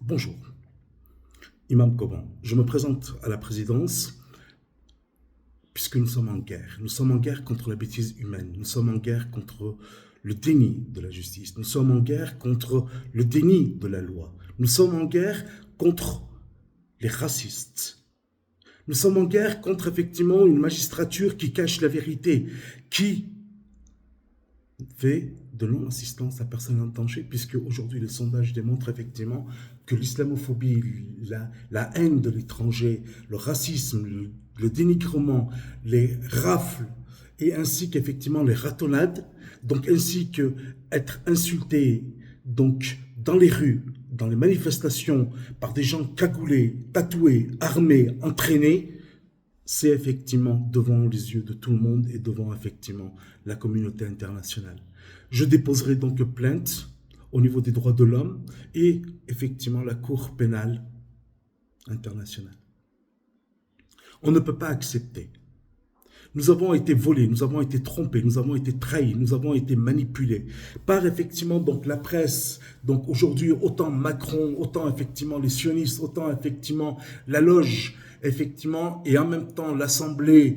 Bonjour, Imam Koban. Je me présente à la présidence puisque nous sommes en guerre. Nous sommes en guerre contre la bêtise humaine. Nous sommes en guerre contre le déni de la justice. Nous sommes en guerre contre le déni de la loi. Nous sommes en guerre contre les racistes. Nous sommes en guerre contre effectivement une magistrature qui cache la vérité, qui fait de non-assistance à personne en danger, puisque aujourd'hui les sondages démontrent effectivement que l'islamophobie, la haine de l'étranger, le racisme, le dénigrement, les rafles, et ainsi qu'effectivement les ratonnades, donc ainsi que être insulté donc dans les rues, dans les manifestations, par des gens cagoulés, tatoués, armés, entraînés, c'est effectivement devant les yeux de tout le monde et devant effectivement la communauté internationale. Je déposerai donc plainte au niveau des droits de l'homme et effectivement la Cour pénale internationale. On ne peut pas accepter. Nous avons été volés, nous avons été trompés, nous avons été trahis, nous avons été manipulés par effectivement donc la presse. Donc aujourd'hui, autant Macron, autant effectivement les sionistes, autant effectivement la loge, effectivement, et en même temps l'assemblée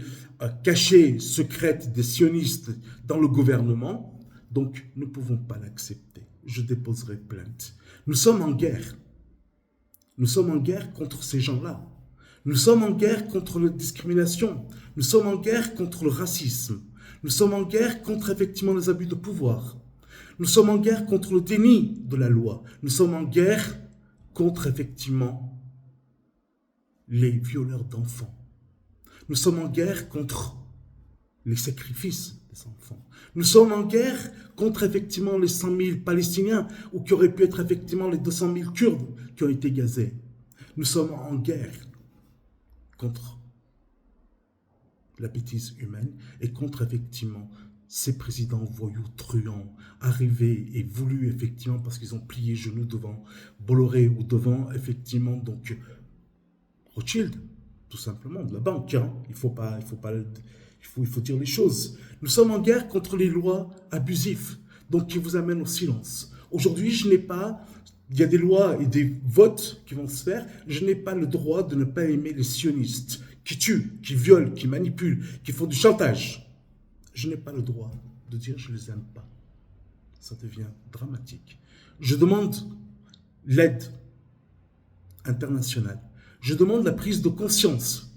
cachée, secrète des sionistes dans le gouvernement. Donc nous ne pouvons pas l'accepter. Je déposerai plainte. Nous sommes en guerre. Nous sommes en guerre contre ces gens-là. Nous sommes en guerre contre la discrimination. Nous sommes en guerre contre le racisme. Nous sommes en guerre contre effectivement les abus de pouvoir. Nous sommes en guerre contre le déni de la loi. Nous sommes en guerre contre effectivement les violeurs d'enfants. Nous sommes en guerre contre les sacrifices des enfants. Nous sommes en guerre contre effectivement les 100 000 Palestiniens ou qui auraient pu être effectivement les 200 000 Kurdes qui ont été gazés. Nous sommes en guerre contre la bêtise humaine et contre effectivement ces présidents voyous truands arrivés et voulus effectivement parce qu'ils ont plié genoux devant Bolloré ou devant effectivement donc Rothschild, tout simplement, de la banque. Hein. Il faut dire les choses. Nous sommes en guerre contre les lois abusives, donc qui vous amènent au silence. Aujourd'hui, il y a des lois et des votes qui vont se faire. Je n'ai pas le droit de ne pas aimer les sionistes qui tuent, qui violent, qui manipulent, qui font du chantage. Je n'ai pas le droit de dire je ne les aime pas. Ça devient dramatique. Je demande l'aide internationale. Je demande la prise de conscience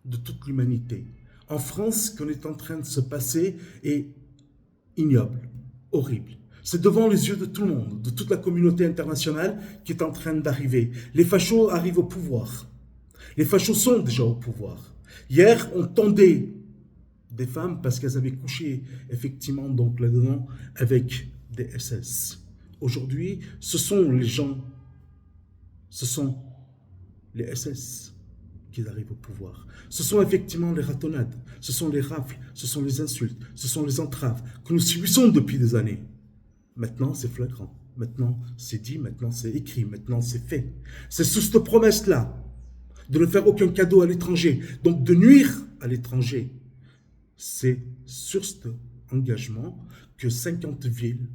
de toute l'humanité. En France, ce qu'on est en train de se passer est ignoble, horrible. C'est devant les yeux de tout le monde, de toute la communauté internationale qui est en train d'arriver. Les fachos arrivent au pouvoir. Les fachos sont déjà au pouvoir. Hier, on tendait des femmes parce qu'elles avaient couché effectivement donc là-dedans avec des SS. Aujourd'hui, ce sont les SS qui arrivent au pouvoir. Ce sont effectivement les ratonnades, ce sont les rafles, ce sont les insultes, ce sont les entraves que nous subissons depuis des années. Maintenant, c'est flagrant. Maintenant, c'est dit, maintenant, c'est écrit, maintenant, c'est fait. C'est sous cette promesse-là de ne faire aucun cadeau à l'étranger, donc de nuire à l'étranger. C'est sur cet engagement que 50 villes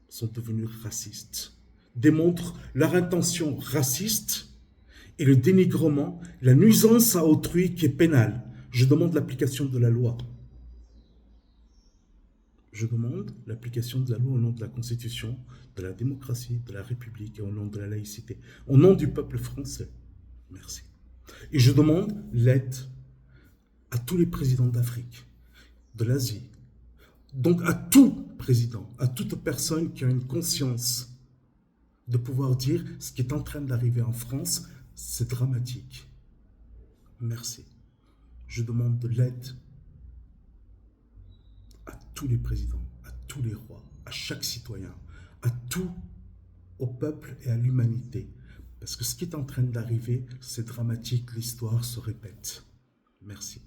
sont devenues racistes, démontrent leur intention raciste et le dénigrement, la nuisance à autrui qui est pénale. Je demande l'application de la loi. Je demande l'application de la loi au nom de la Constitution, de la démocratie, de la République et au nom de la laïcité. Au nom du peuple français. Merci. Et je demande l'aide à tous les présidents d'Afrique, de l'Asie, donc à tout président, à toute personne qui a une conscience de pouvoir dire ce qui est en train d'arriver en France, c'est dramatique. Merci. Je demande de l'aide à tous les présidents, à tous les rois, à chaque citoyen, à tout, au peuple et à l'humanité. Parce que ce qui est en train d'arriver, c'est dramatique, l'histoire se répète. Merci.